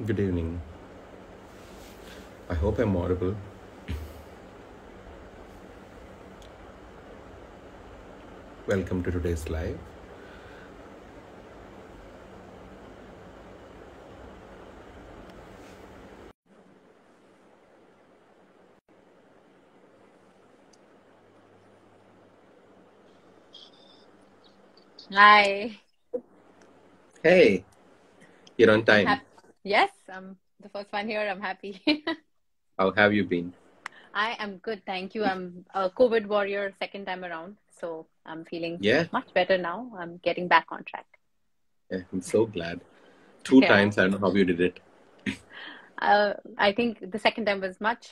Good evening. I hope I'm audible. Welcome to today's live. Hi. Hey, you're on time. Yes, I'm the first one here. I'm happy. How have you been? I am good, thank you. I'm a COVID warrior second time around, so I'm feeling Yeah, much better now. I'm getting back on track. I'm so glad. Two Yeah. times, I don't know how you did it. I think the second time was much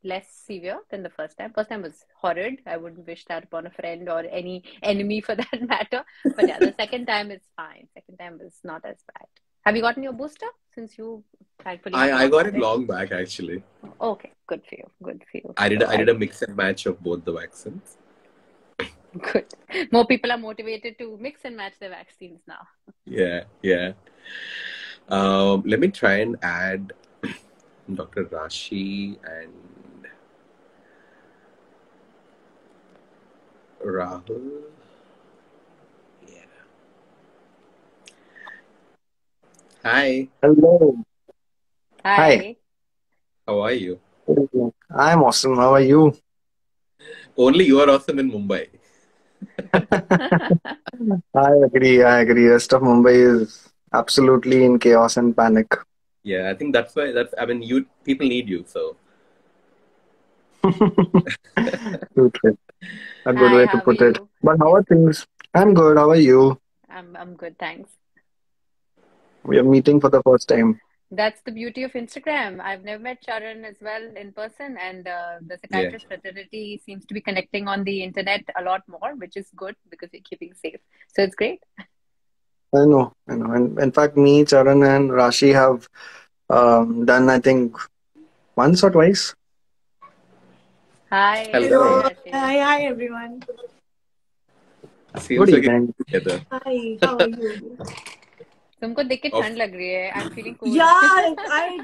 less severe than the first time. First time was horrid. I wouldn't wish that upon a friend or any enemy for that matter. But yeah, the second time is fine. Second time was not as bad. Have you gotten your booster since you thankfully have I not got had it it? long back actually. Okay, good for you. Good for you. I did So I did a mix and match of both the vaccines. good. More people are motivated to mix and match their vaccines now. Yeah. Let me try and add Dr. Rashi and Rahul. Yeah. Hi. Hello. Hi. Hi. How are you? I'm awesome. How are you? Only you are awesome in Mumbai. I agree. I agree. Rest of Mumbai is absolutely in chaos and panic. Yeah, I think that's why you people need you, so True, true. A good Hi, way to how are put it. you? But how Yes, are things? I'm good. How are you? I'm good, thanks. We are meeting for the first time. That's the beauty of Instagram. I've never met Charan as well in person, and the yeah. psychiatrist fraternity seems to be connecting on the internet a lot more, which is good because we're keeping safe. So it's great. I know. I know. And in fact, me, Charan, and Rashi have done, I think, once or twice. Hi, hi, Hello. Hello. Rashi. Hi, everyone. Good Seems like evening. it's together. Hi, how are you? तुमको देख के Of ठंड लग रही है. I'm feeling cold. Yeah,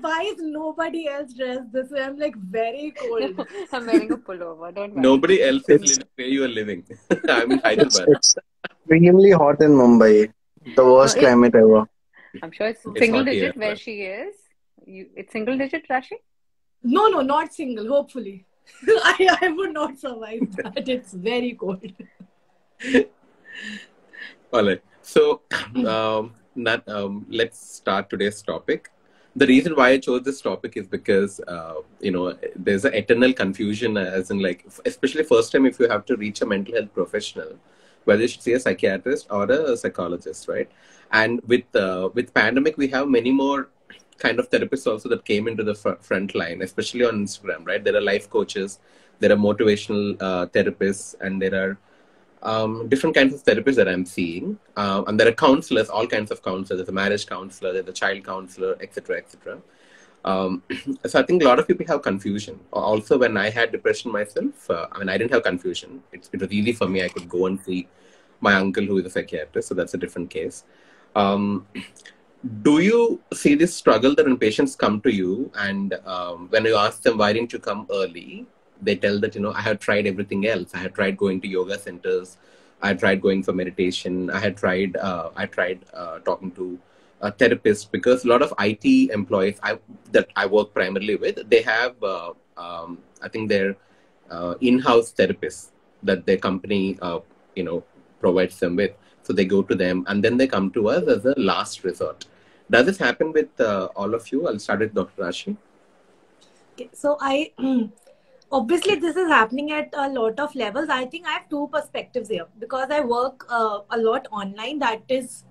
why is nobody else dressed this way? I'm like very No, cold. I'm wearing a pullover. Don't worry. nobody else is It's living where you are living. I'm in it's Hyderabad. it's extremely hot in Mumbai. The No, worst climate ever. I'm sure it's It's single hot here digit as where well. she is. It's single digit, Rashi? No, not single, hopefully. I would not survive that. It's very cold. All right. So, let's start today's topic. The reason why I chose this topic is because, there's an eternal confusion, as in, like, especially first time if you have to reach a mental health professional, whether you should see a psychiatrist or a psychologist, right? And with pandemic, we have many more kind of therapists also that came into the front line, especially on Instagram, right? There are life coaches, there are motivational therapists, and there are different kinds of therapists that I'm seeing. And there are counselors, all kinds of counselors. There's a marriage counselor, there's a child counselor, etc., etc. Um, so I think a lot of people have confusion. Also, when I had depression myself, I didn't have confusion. It was easy for me. I could go and see my uncle who is a psychiatrist. So that's a different case. Um, do you see this struggle that when patients come to you and when you ask them why didn't you come early, they tell that, I had tried everything else. I had tried going to yoga centers. I had tried going for meditation. I tried talking to a therapist, because a lot of IT employees that I work primarily with, they have, I think they're in-house therapists that their company, provides them with. So they go to them and then they come to us as a last resort. Does this happen with all of you? I'll start with Dr. Rashi. Okay, so obviously this is happening at a lot of levels. I think I have two perspectives here because I work a lot online. That is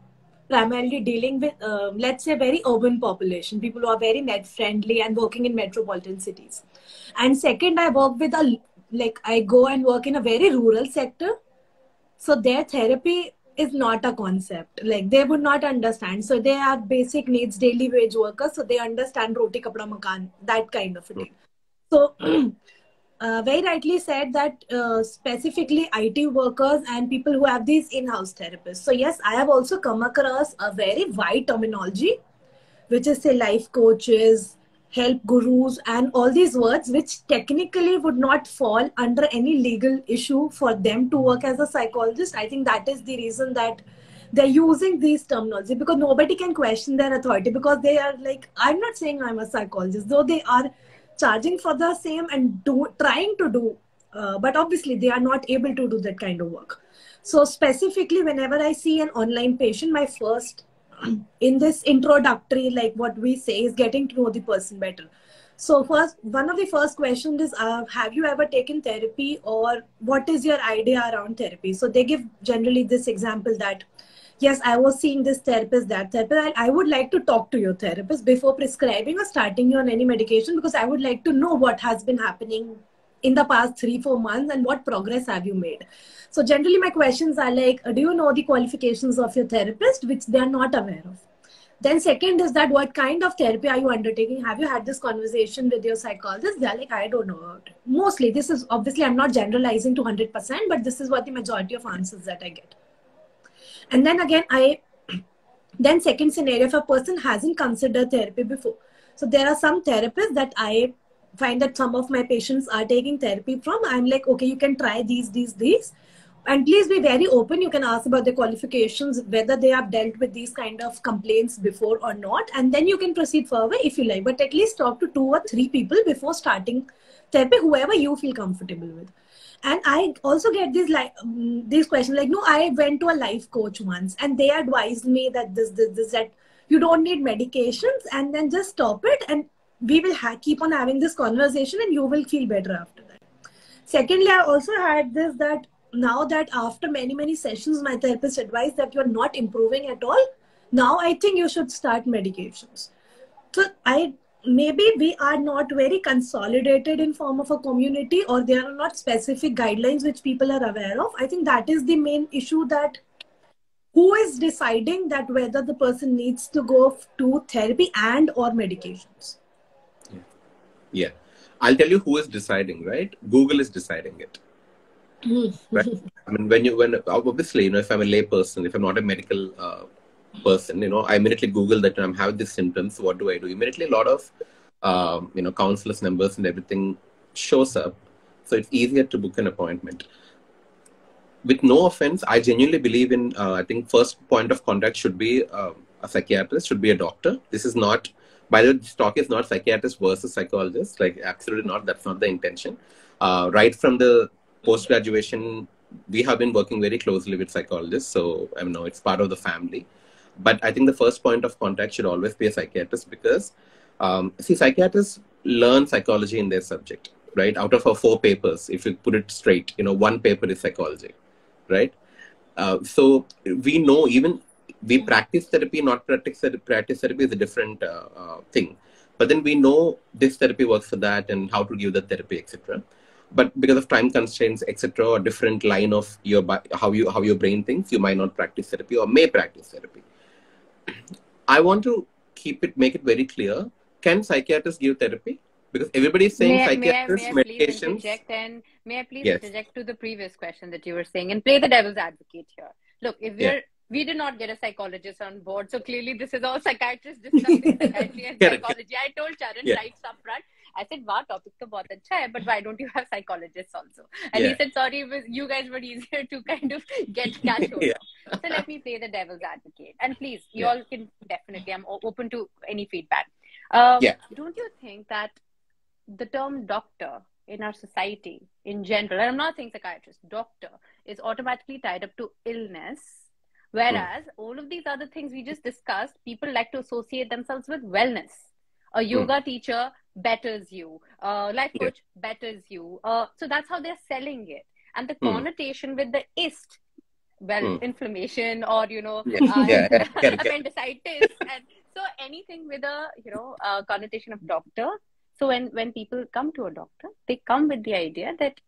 primarily dealing with, let's say, very urban population, people who are very net friendly and working in metropolitan cities. And second, I work with I go and work in a very rural sector. So their therapy is not a concept. Like they would not understand. So they have basic needs, daily wage workers. So they understand roti kapda makan, that kind of a thing. So very rightly said that specifically IT workers and people who have these in-house therapists. So yes, I have also come across a very wide terminology. which is say life coaches, help gurus, and all these words which technically would not fall under any legal issue for them to work as a psychologist. I think that is the reason that they're using these terminology, because nobody can question their authority, because they are like, I'm not saying I'm a psychologist, though they are charging for the same and trying to do, but obviously they are not able to do that kind of work. So specifically, whenever I see an online patient, my first in this introductory, like what we say, is getting to know the person better. So first, one of the first questions is, have you ever taken therapy, or what is your idea around therapy? So they give generally this example that, yes, I was seeing this therapist, that therapist. I would like to talk to your therapist before prescribing or starting you on any medication, because I would like to know what has been happening in the past 3-4 months and what progress have you made. So generally my questions are like, do you know the qualifications of your therapist, which they are not aware of? Then second is that, what kind of therapy are you undertaking? Have you had this conversation with your psychologist? They're like, I don't know about it. Mostly, this is obviously, I'm not generalizing to 100%, but this is what the majority of answers that I get. And then again, then second scenario, if a person hasn't considered therapy before. So there are some therapists that I find that some of my patients are taking therapy from. I'm like, okay, you can try these. And please be very open. You can ask about the qualifications, whether they have dealt with these kind of complaints before or not. And then you can proceed further if you like. But at least talk to 2 or 3 people before starting therapy, whoever you feel comfortable with. And I also get these questions like, no, I went to a life coach once and they advised me that this, that you don't need medications, and then just stop it. And we will keep on having this conversation and you will feel better after that. Secondly, I also had this, that now that after many sessions, my therapist advised that you're not improving at all. Now I think you should start medications. So maybe we are not very consolidated in form of a community, or there are not specific guidelines which people are aware of. I think that is the main issue, that who is deciding that whether the person needs to go to therapy and or medications. Yeah. I'll tell you who is deciding, right? Google is deciding it. Right? I mean, when obviously, if I'm a lay person, if I'm not a medical person, I immediately Google that I'm having these symptoms. What do I do? Immediately, a lot of, counselors, numbers and everything shows up. So it's easier to book an appointment. With no offense, I genuinely believe in, I think first point of contact should be a psychiatrist, should be a doctor. This is not, by the way, this talk is not psychiatrist versus psychologist, like absolutely not. That's not the intention. Right from the post-graduation, we have been working very closely with psychologists. So I know it's part of the family. But I think the first point of contact should always be a psychiatrist, because, psychiatrists learn psychology in their subject, right? Out of our 4 papers, if you put it straight, 1 paper is psychology, right? So we know, even we practice therapy, not practice therapy is a different thing. But then we know this therapy works for that and how to give the therapy, etc. But because of time constraints, etc., or different line of your how your brain thinks, you might not practice therapy or may practice therapy. I want to make it very clear. Can psychiatrists give therapy? Because everybody is saying psychiatrists, medications. May I please Yes. interject to the previous question that you were saying and play the devil's advocate here? Look, if we did not get a psychologist on board, so clearly this is all psychiatrists discussing psychiatry and psychology. I told Charan right up front, I said, wow, topic to bahut acha hai, but why don't you have psychologists also? And he said, sorry, you guys were easier to kind of get cash over. So let me play the devil's advocate. And please, you all can definitely, I'm open to any feedback. Don't you think that the term doctor in our society in general, and I'm not saying psychiatrist, doctor, is automatically tied up to illness, whereas all of these other things we just discussed, people like to associate themselves with wellness. A yoga teacher betters you, a life coach betters you. So that's how they're selling it. And the connotation with the ist, inflammation or, appendicitis. And so anything with a, connotation of doctor. So when people come to a doctor, they come with the idea that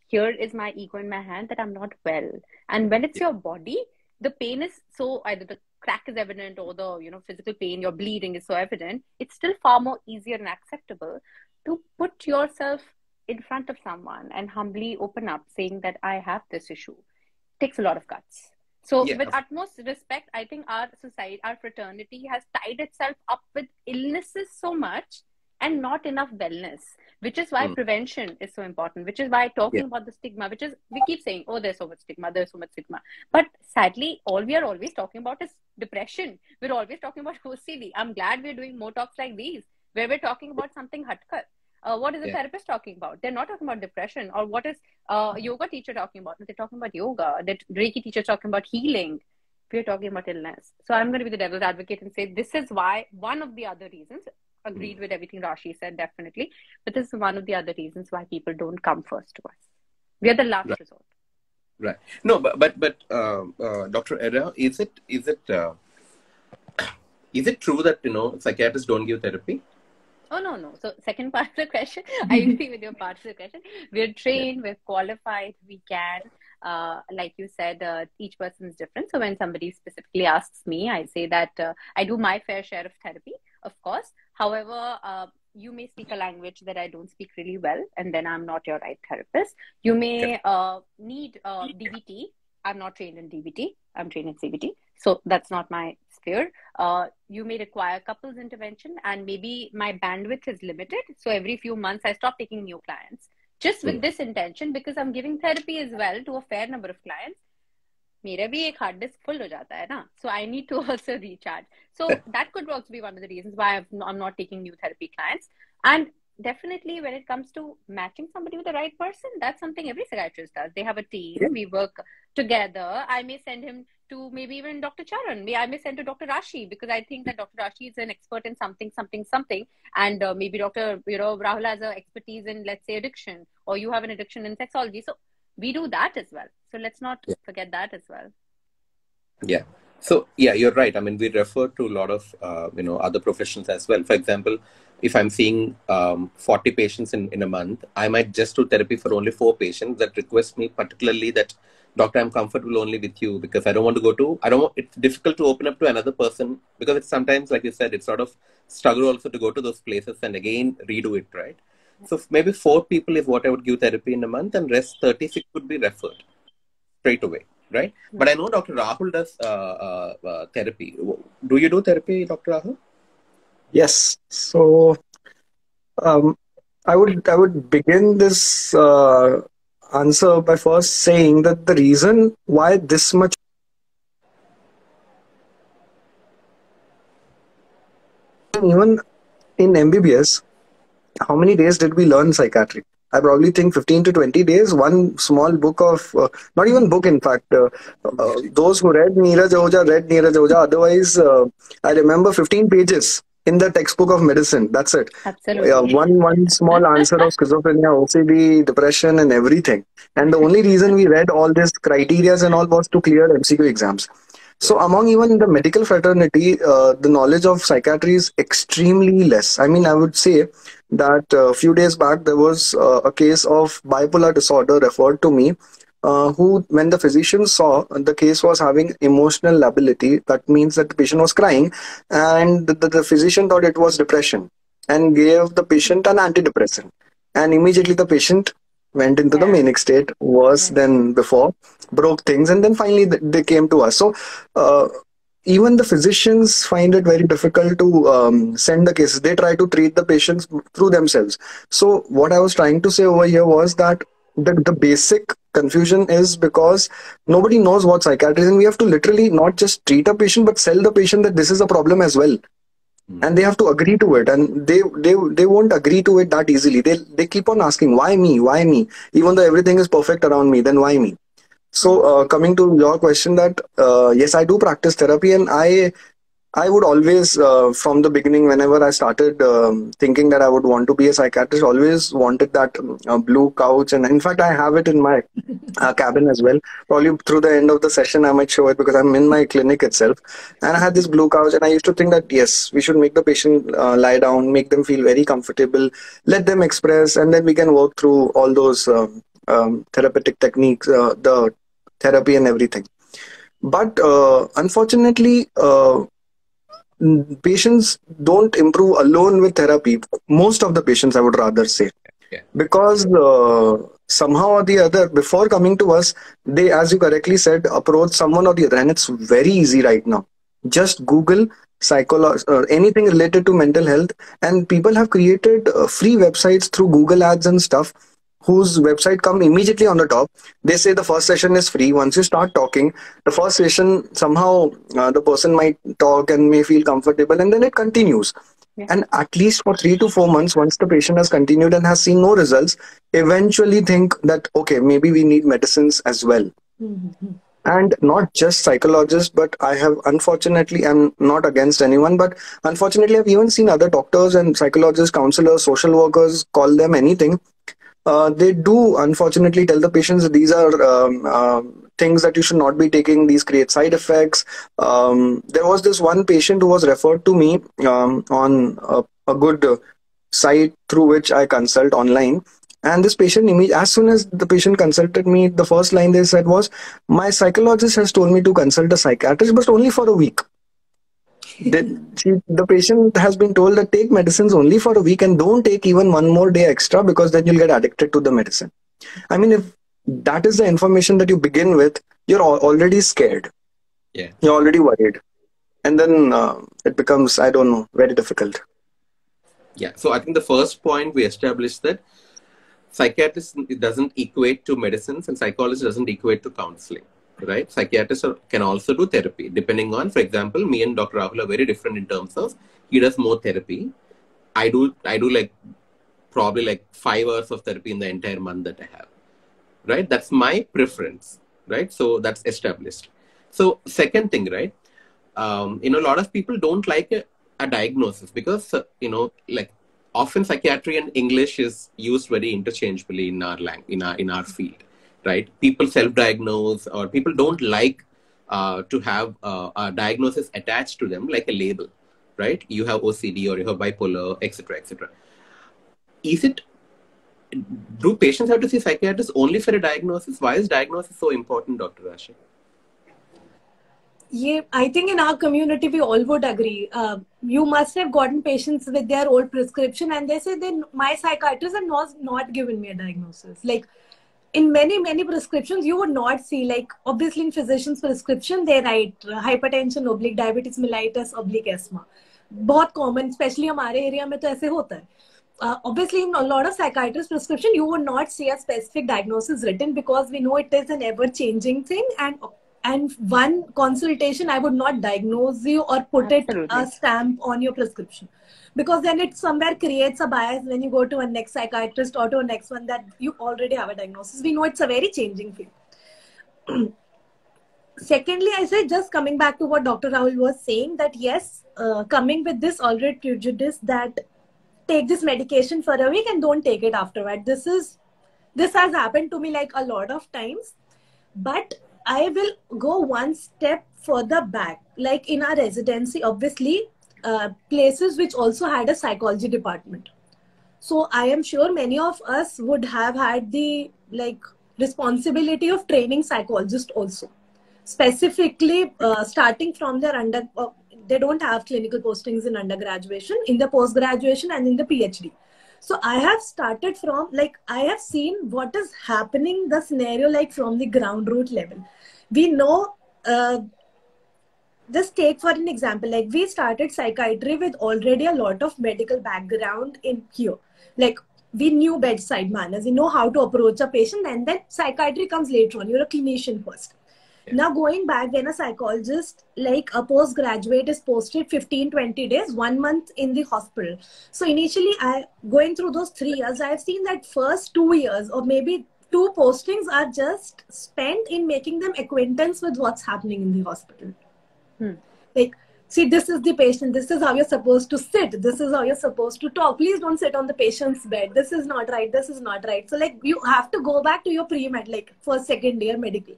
here is my ego in my hand, that I'm not well. And when it's your body, the pain is so, either the crack is evident or the, physical pain, your bleeding is so evident, it's still far more easier and acceptable to put yourself in front of someone and humbly open up saying that I have this issue. It takes a lot of guts. So Yeah. with utmost respect, I think our society, our fraternity has tied itself up with illnesses so much and not enough wellness, which is why prevention is so important, which is why talking about the stigma, which is, we keep saying, oh, there's so much stigma, there's so much stigma. But sadly, all we are always talking about is depression. We're always talking about OCD. I'm glad we're doing more talks like these, where we're talking about something hatkar. What is a therapist talking about? They're not talking about depression. Or what is a yoga teacher talking about? They're talking about yoga. The Reiki teacher talking about healing. We're talking about illness. So I'm going to be the devil's advocate and say this is why, one of the other reasons, agreed with everything Rashi said, definitely, but this is one of the other reasons why people don't come first to us. We are the last resort. Right. No, but Dr. Era, is it true that psychiatrists don't give therapy? Oh, no. So second part of the question, I agree with your part of the question. We're trained, we're qualified, we can. Like you said, each person is different. So when somebody specifically asks me, I say that I do my fair share of therapy, of course. However, you may speak a language that I don't speak really well, and then I'm not your right therapist. You may need DBT. I'm not trained in DBT. I'm trained in CBT. So that's not my sphere. You may require couples intervention, and maybe my bandwidth is limited. So every few months, I stop taking new clients just with this intention, because I'm giving therapy as well to a fair number of clients. मेरा भी एक hard disk full हो जाता है ना, so I need to also recharge. So that could also be one of the reasons why I'm not taking new therapy clients. And definitely when it comes to matching somebody with the right person, that's something every psychiatrist does. They have a team, we work together. I may send him to maybe even Dr. Charan. I may send to Dr. Rashi, because I think that Dr. Rashi is an expert in something, and maybe Dr. Rahul has an expertise in, let's say, addiction, or you have an addiction in sexology. So we do that as well. So let's not forget that as well. Yeah. So yeah, you're right. I mean, we refer to a lot of other professions as well. For example, if I'm seeing 40 patients in a month, I might just do therapy for only 4 patients that request me particularly that, doctor, I'm comfortable only with you, because I don't want to go to, it's difficult to open up to another person, because it's sometimes, like you said, it's sort of struggle also to go to those places and again redo it, right? So maybe 4 people is what I would give therapy in a month, and rest 36 would be referred straight away, right? But I know Dr. Rahul does therapy. Do you do therapy, Dr. Rahul? Yes. So I would begin this answer by first saying that the reason why this much, even in MBBS, how many days did we learn psychiatry? I probably think 15 to 20 days, one small book of, not even book in fact, those who read Neeraj Ahuja. Otherwise, I remember 15 pages in the textbook of medicine. That's it. Absolutely. One small answer of schizophrenia, OCD, depression and everything. And the only reason we read all these criterias and all was to clear MCQ exams. So among even the medical fraternity, the knowledge of psychiatry is extremely less. I mean, I would say that a few days back, there was a case of bipolar disorder referred to me, who, when the physician saw the case was having emotional lability, that means that the patient was crying, and the physician thought it was depression and gave the patient an antidepressant. And immediately the patient went into the manic state, worse than before, broke things, and then finally they came to us. So even the physicians find it very difficult to send the cases. They try to treat the patients through themselves. So what I was trying to say over here was that the basic confusion is because nobody knows what psychiatry is, and we have to literally not just treat a patient but sell the patient that this is a problem as well. And they have to agree to it, and they won't agree to it that easily. They keep on asking, why me, even though everything is perfect around me, then why me? So coming to your question, that yes, I do practice therapy, and I would always, from the beginning, whenever I started thinking that I would want to be a psychiatrist, always wanted that blue couch. And in fact, I have it in my cabin as well. Probably through the end of the session, I might show it because I'm in my clinic itself. And I had this blue couch, and I used to think that, yes, we should make the patient lie down, make them feel very comfortable, let them express, and then we can work through all those therapeutic techniques, the therapy and everything. But unfortunately, patients don't improve alone with therapy. Most of the patients, I would rather say, because somehow or the other, before coming to us, they, as you correctly said, approach someone or the other. And it's very easy right now. Just Google psychology or anything related to mental health, and people have created free websites through Google ads and stuff, whose website come immediately on the top. They say the first session is free. Once you start talking, the first session, somehow the person might talk and may feel comfortable, and then it continues. Yeah. And at least for 3 to 4 months, once the patient has continued and has seen no results, eventually think that, okay, maybe we need medicines as well. Mm-hmm. And not just psychologists, but I have, unfortunately, I'm not against anyone, but unfortunately, I've even seen other doctors and psychologists, counselors, social workers, call them anything. They do unfortunately tell the patients that these are things that you should not be taking. These create side effects. There was this one patient who was referred to me on a good site through which I consult online. And this patient, as soon as the patient consulted me, the first line they said was, "My psychologist has told me to consult a psychiatrist, but only for a week." The patient has been told that take medicines only for a week and don't take even one more day extra, because then you'll get addicted to the medicine. I mean, if that is the information that you begin with, you're already scared. Yeah. You're already worried. And then it becomes, I don't know, very difficult. Yeah. So I think the first point we established that psychiatrist doesn't equate to medicines and psychologist doesn't equate to counseling. Right? Psychiatrists can also do therapy, depending on, for example, me and Dr. Rahul are very different in terms of, he does more therapy. I do like probably like 5 hours of therapy in the entire month that I have. Right? That's my preference. Right? So that's established. So second thing, right? A lot of people don't like a diagnosis because, like often psychiatry and English is used very interchangeably in our field. Right? People self-diagnose, or people don't like to have a diagnosis attached to them like a label, right? You have OCD or you have bipolar, etc., etc. Do patients have to see psychiatrists only for a diagnosis? Why is diagnosis so important, Dr. Rashi? Yeah, I think in our community, we all would agree. You must have gotten patients with their old prescription and they say, my psychiatrist has not given me a diagnosis. Like, in many prescriptions, you would not see, like, obviously in physician's prescription, they write hypertension, oblique diabetes mellitus, oblique asthma. बहुत common, especially हमारे area में तो ऐसे होता है. Obviously, in a lot of psychiatrist prescription, you would not see a specific diagnosis written because we know it is an ever-changing thing. And one consultation, I would not diagnose you or put Absolutely. a stamp on your prescription. Because then it somewhere creates a bias when you go to a next psychiatrist or to a next one that you already have a diagnosis. We know it's a very changing field. Secondly, I say, just coming back to what Dr. Rahul was saying, that yes, coming with this already prejudice that take this medication for a week and don't take it afterward. This has happened to me like a lot of times. But I will go one step further back. Like in our residency, obviously, places which also had a psychology department. So I am sure many of us would have had the responsibility of training psychologists also. Specifically, starting from their they don't have clinical postings in undergraduation, in the post-graduation and in the PhD. So I have started from, I have seen what is happening, the scenario, from the ground root level. We know, just take for an example, we started psychiatry with already a lot of medical background in here. We knew bedside manners, we know how to approach a patient, and then psychiatry comes later on. You're a clinician first. Yeah. Now going back, when a psychologist, a postgraduate is posted 15-20 days, 1 month in the hospital. So initially, going through those 3 years, I've seen that first 2 years or maybe 2 postings are just spent in making them acquaintance with what's happening in the hospital. See, this is the patient. This is how you're supposed to sit. This is how you're supposed to talk. Please don't sit on the patient's bed. This is not right. This is not right. So you have to go back to your pre-med, first, second year medical.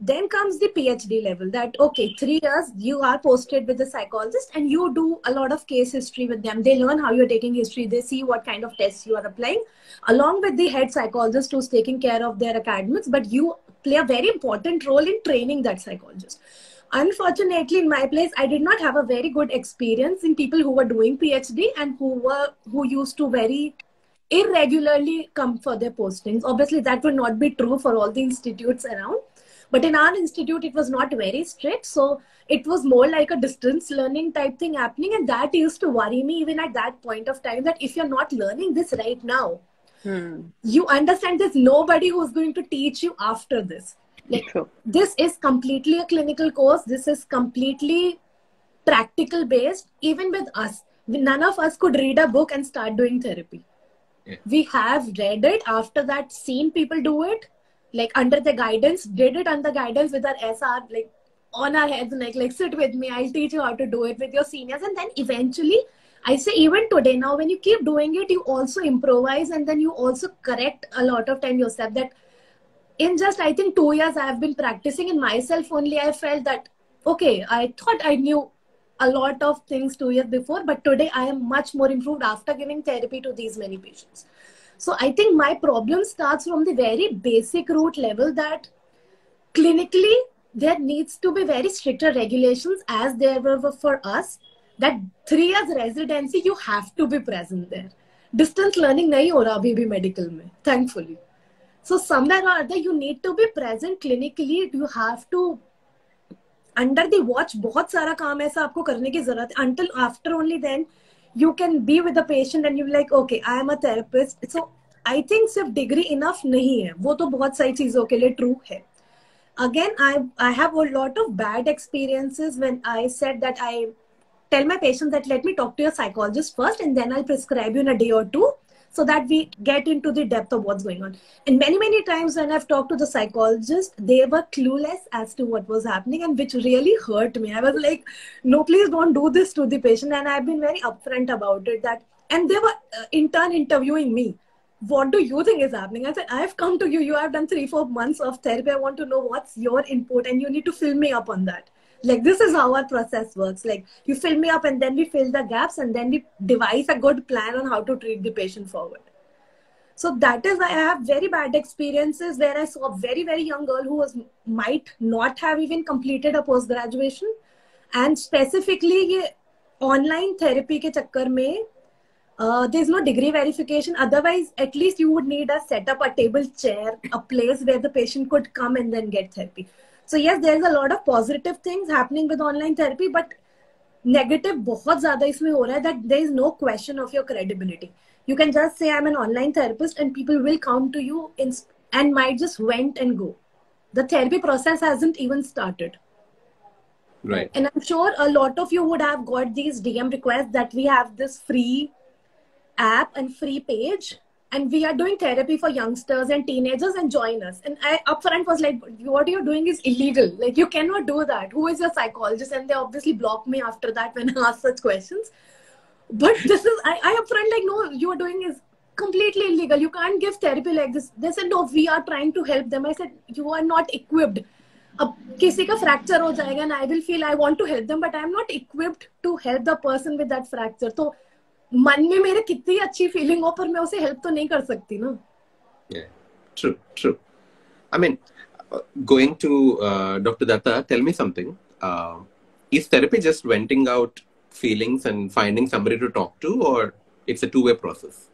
Then comes the PhD level that, okay, 3 years, you are posted with the psychologist and you do a lot of case history with them. They learn how you're taking history. They see what kind of tests you are applying, along with the head psychologist who's taking care of their academics. But you play a very important role in training that psychologist. Unfortunately, in my place, I did not have a very good experience in people who were doing PhD and who used to very irregularly come for their postings. Obviously, that would not be true for all the institutes around. But in our institute, it was not very strict. So it was more like a distance learning type thing happening. And that used to worry me even at that point of time, that if you're not learning this right now, you understand there's nobody who's going to teach you after this. Like, True. this is completely a clinical course. This is completely practical based. Even with us, none of us could read a book and start doing therapy. Yeah. We have read it, after that seen people do it, like under the guidance, did it under guidance with our SR, like on our heads, like sit with me, I'll teach you how to do it with your seniors. And then eventually, I say even today now, when you keep doing it, you also improvise, and then you also correct a lot of time yourself. That in just, I think 2 years I have been practicing in myself only, I felt that, okay, I thought I knew a lot of things 2 years before, but today I am much more improved after giving therapy to these many patients. So I think my problem starts from the very basic root level, that clinically there needs to be very stricter regulations as there were for us, that 3 years residency you have to be present there. Distance learning nahi ho raha abhi bhi medical mein, thankfully. So somewhere or other you need to be present clinically. You have to under the watch, बहुत सारा काम ऐसा आपको करने की जरूरत है. Until after only then you can be with the patient and you're like, okay, I am a therapist. So I think सिर्फ degree enough नहीं है. वो तो बहुत सारी चीजों के लिए true है. Again, I have a lot of bad experiences when I said that I tell my patients that let me talk to your psychologist first and then I'll prescribe you in a day or two, so that we get into the depth of what's going on. And many times when I've talked to the psychologist, they were clueless as to what was happening, and which really hurt me. I was like, no, please don't do this to the patient. And I've been very upfront about it. And they were in turn interviewing me. What do you think is happening? I said, I've come to you. You have done 3-4 months of therapy. I want to know what's your input, and you need to fill me up on that. Like, this is how our process works. Like, you fill me up and then we fill the gaps, and then we devise a good plan on how to treat the patient forward. So that is why I have very bad experiences where I saw a very young girl who might not have even completed a post-graduation. And specifically, ye online therapy ke chakkar mein, there's no degree verification. Otherwise, at least you would need a setup, a table, chair, a place where the patient could come and then get therapy. So yes, there's a lot of positive things happening with online therapy, but negative बहुत ज़्यादा इसमें हो रहा है, that there is no question of your credibility. You can just say I'm an online therapist and people will come to you and might just went and go. The therapy process hasn't even started. Right. And I'm sure a lot of you would have got these DM requests that we have this free app and free page, and we are doing therapy for youngsters and teenagers, and join us. And I upfront was like, what you're doing is illegal. Like, you cannot do that. Who is your psychologist? And they obviously blocked me after that when I asked such questions. But this is, I upfront like, no, you are doing is completely illegal. You can't give therapy like this. They said, no, we are trying to help them. I said, you are not equipped. अब किसी का fracture हो जाएगा and I will feel I want to help them, but I am not equipped to help the person with that fracture. तो मन में मेरे कितनी अच्छी फीलिंग हो, पर मैं उसे हेल्प तो नहीं कर सकती ना. Yeah, true. I mean, going to Dr. Datta, tell me something. Is therapy just venting out feelings and finding somebody to talk to, or it's a two-way process?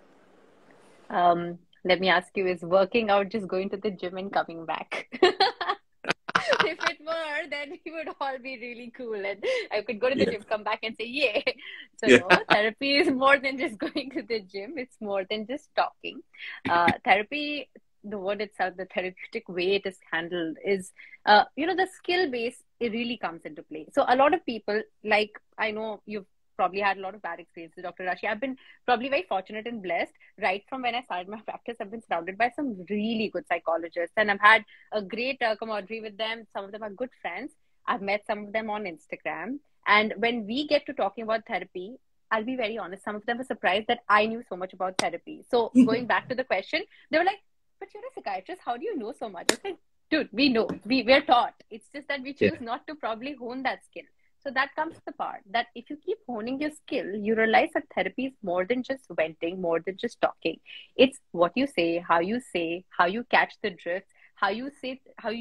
Let me ask you, is working out just going to the gym and coming back? If it were, then we would all be really cool and I could go to the gym, come back and say, yay. So no, therapy is more than just going to the gym. It's more than just talking. Therapy, the word itself, the therapeutic way it is handled is, the skill base, it really comes into play. So a lot of people, like, I know you've probably had a lot of bad experiences, Dr. Rashi. I've been probably very fortunate and blessed. Right from when I started my practice, I've been surrounded by some really good psychologists, and I've had a great camaraderie with them. Some of them are good friends. I've met some of them on Instagram. And when we get to talking about therapy, I'll be very honest, some of them were surprised that I knew so much about therapy. So going back to the question, they were like, but you're a psychiatrist, how do you know so much? I said, dude, we know, we're taught. It's just that we choose not to probably hone that skill. So that comes to the part that if you keep honing your skill, you realize that therapy is more than just venting, more than just talking. It's what you say, how you catch the drift, how you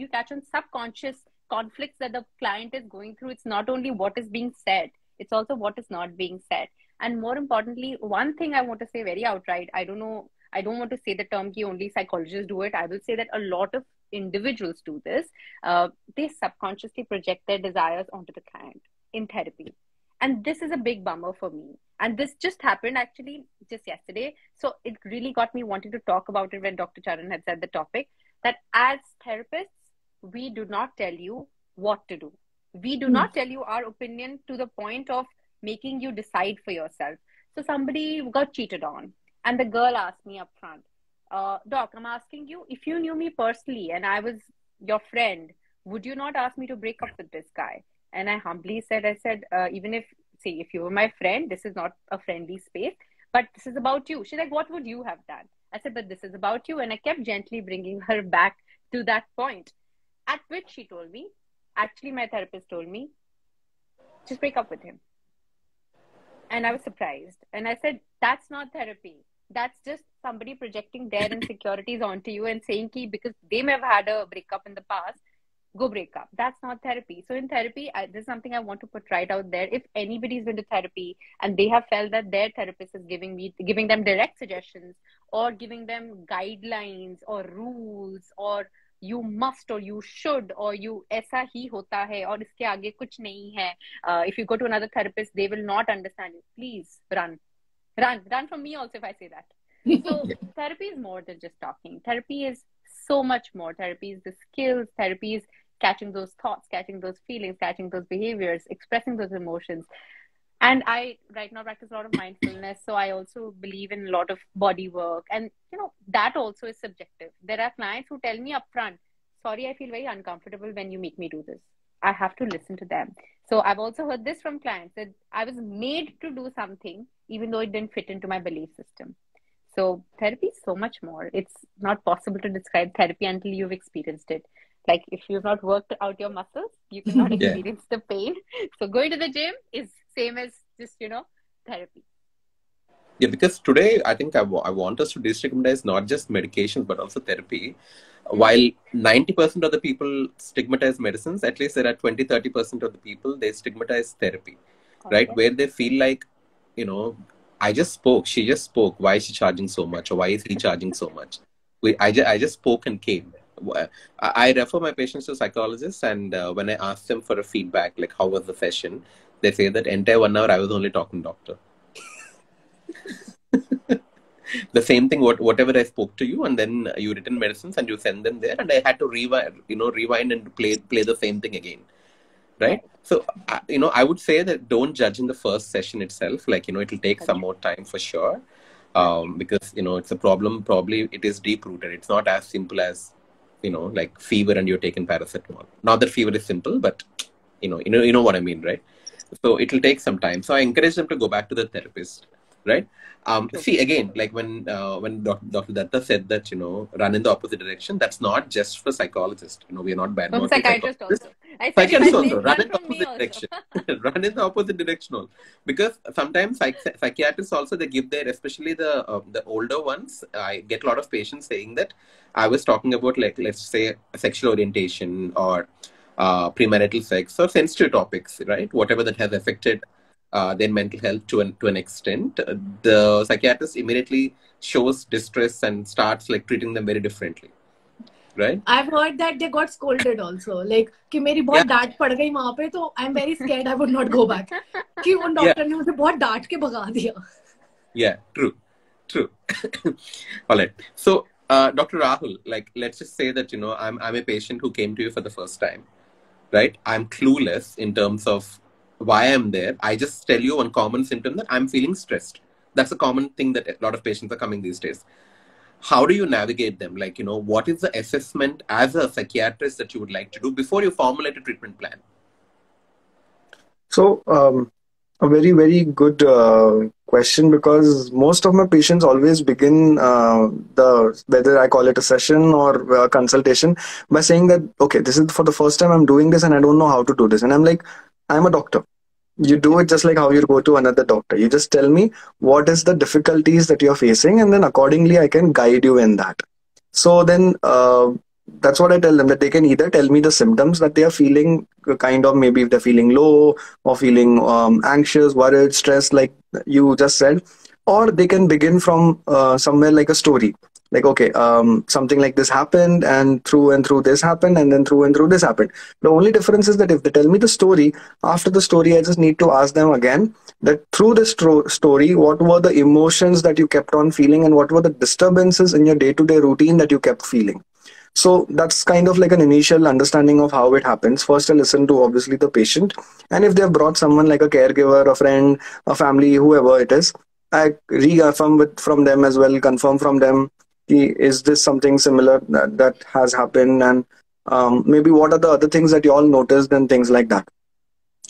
catch on subconscious conflicts that the client is going through. It's not only what is being said, it's also what is not being said. And more importantly, one thing I want to say very outright, I don't know, I don't want to say the term ki only psychologists do it. I will say that a lot of individuals do this. They subconsciously project their desires onto the client in therapy. And this is a big bummer for me. And this just happened actually just yesterday. So it really got me wanting to talk about it when Dr. Charan had said the topic, that as therapists, we do not tell you what to do. We do not tell you our opinion to the point of making you decide for yourself. So somebody got cheated on, and the girl asked me up front, Doc, I'm asking you, if you knew me personally and I was your friend, would you not ask me to break up with this guy? And I humbly said, even if, say, if you were my friend, this is not a friendly space, but this is about you. She's like, what would you have done? I said, but this is about you. And I kept gently bringing her back to that point, at which she told me, actually, my therapist told me, just break up with him. And I was surprised. And I said, that's not therapy. That's just somebody projecting their insecurities onto you and saying, ki, because they may have had a breakup in the past, go break up. That's not therapy. So in therapy, this is something I want to put right out there. If anybody's been to therapy and they have felt that their therapist is giving them direct suggestions or giving them guidelines or rules or you must or you should or you aisa hi hota hai or iske aage kuch nahi hai. If you go to another therapist, they will not understand you. Please run from me also if I say that. So therapy is more than just talking. Therapy is so much more. Therapy is the skills. Therapy is catching those thoughts, catching those feelings, catching those behaviors, expressing those emotions. And I right now practice a lot of mindfulness. So I also believe in a lot of body work. And, that also is subjective. There are clients who tell me upfront, sorry, I feel very uncomfortable when you make me do this. I have to listen to them. So I've also heard this from clients that I was made to do something, even though it didn't fit into my belief system. So therapy is so much more. It's not possible to describe therapy until you've experienced it. Like if you've not worked out your muscles, you cannot experience the pain. So going to the gym is same as just, therapy. Yeah, because today I think I want us to destigmatize not just medications, but also therapy. While 90% of the people stigmatize medicines, at least there are 20-30% of the people, they stigmatize therapy, right? Where they feel like, I just spoke, she just spoke. Why is she charging so much? Or why is he charging so much? I just spoke and came. I refer my patients to psychologists, and when I ask them for a feedback, like how was the session, they say that entire 1 hour I was only talking doctor. The same thing, whatever I spoke to you, and then you written medicines and you send them there, and I had to rewind and play the same thing again. Right? So, I would say that don't judge in the first session itself. Like, it'll take some more time for sure. Because, it's a problem, probably it is deep rooted. It's not as simple as, like fever and you're taking paracetamol. Not that fever is simple, but, you know what I mean, right? So it'll take some time. So I encourage them to go back to the therapist, right? See, again, like when Dr. Datta said that, run in the opposite direction, that's not just for psychologists. We are not bad. From psychiatrists also. Psychiatrists also. Run in the opposite direction. Run in the opposite direction also. Because sometimes psychiatrists also, they give their, especially the older ones, I get a lot of patients saying that I was talking about, like, let's say sexual orientation or premarital sex or sensitive topics, right? Whatever that has affected their mental health to an extent, the psychiatrist immediately shows distress and starts like treating them very differently, right? I've heard that they got scolded also, like कि मेरी बहुत डांट पड़ गई वहाँ पे, तो I'm very scared I would not go back. कि उन डॉक्टर ने मुझे बहुत डांट के भगा दिया. Yeah, true. All right. So, Dr. Rahul, like, let's just say that I'm a patient who came to you for the first time, right? I'm clueless in terms of why I'm there. I just tell you one common symptom that I'm feeling stressed. That's a common thing that a lot of patients are coming these days. How do you navigate them? Like, what is the assessment as a psychiatrist that you would like to do before you formulate a treatment plan? So, a very, very good question, because most of my patients always begin whether I call it a session or a consultation by saying that, okay, this is for the first time I'm doing this and I don't know how to do this. And I'm like, I'm a doctor. You do it just like how you go to another doctor. You just tell me what is the difficulties that you're facing, and then accordingly I can guide you in that. So then that's what I tell them, that they can either tell me the symptoms that they are feeling, kind of, maybe if they're feeling low or feeling anxious, worried, stressed, like you just said, or they can begin from somewhere like a story, like, okay, something like this happened, and through this happened, and then through this happened. The only difference is that if they tell me the story, after the story I just need to ask them again that through this story, what were the emotions that you kept on feeling, and what were the disturbances in your day-to-day routine that you kept feeling. So that's kind of like an initial understanding of how it happens. First, I listen to obviously the patient, and if they've brought someone like a caregiver, a friend, a family, whoever it is, I reaffirm from them as well, confirm from them, is this something similar that has happened, and maybe what are the other things that you all noticed, and things like that.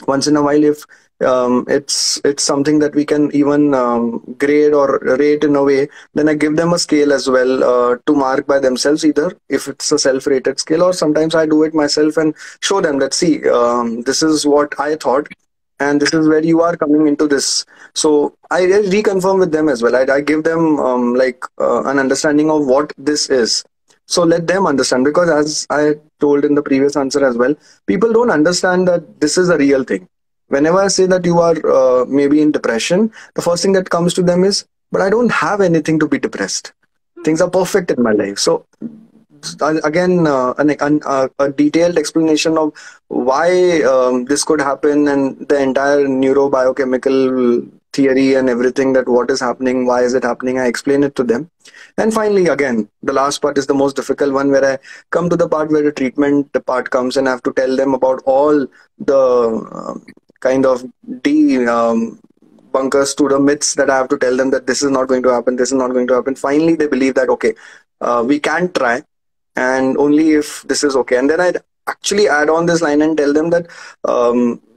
Once in a while, if it's something that we can even grade or rate in a way, then I give them a scale as well to mark by themselves, either if it's a self-rated scale, or sometimes I do it myself and show them that, see, this is what I thought, and this is where you are coming into this. So I reconfirm with them as well. I give them an understanding of what this is. So let them understand, because as I told in the previous answer as well, people don't understand that this is a real thing. Whenever I say that you are maybe in depression, the first thing that comes to them is, but I don't have anything to be depressed. Things are perfect in my life. So again, a detailed explanation of why this could happen, and the entire neurobiochemical theory and everything, that what is happening, why is it happening, I explain it to them. And finally, again, the last part is the most difficult one, where I come to the part where the treatment part comes, and I have to tell them about all the kind of bunkers to the myths, that I have to tell them that this is not going to happen, this is not going to happen. Finally, they believe that, okay, we can try, and only if this is okay. And then I actually add on this line and tell them that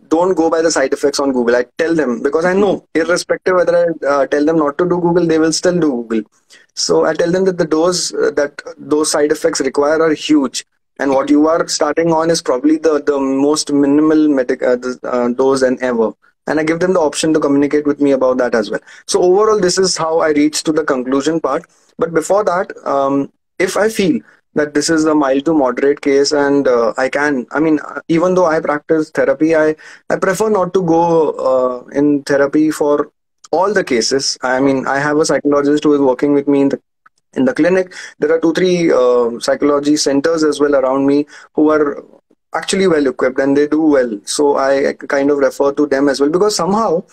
don't go by the side effects on Google. I tell them, because I know, irrespective whether I tell them not to do Google, they will still do Google. So I tell them that the dose that those side effects require are huge, and what you are starting on is probably the most minimal dose and ever. And I give them the option to communicate with me about that as well. So overall, this is how I reach to the conclusion part. But before that, if I feel that this is a mild to moderate case, and even though I practice therapy, I prefer not to go in therapy for all the cases. I mean, I have a psychologist who is working with me in the clinic. There are 2-3 psychology centers as well around me who are actually well equipped, and they do well. So I kind of refer to them as well, because somehow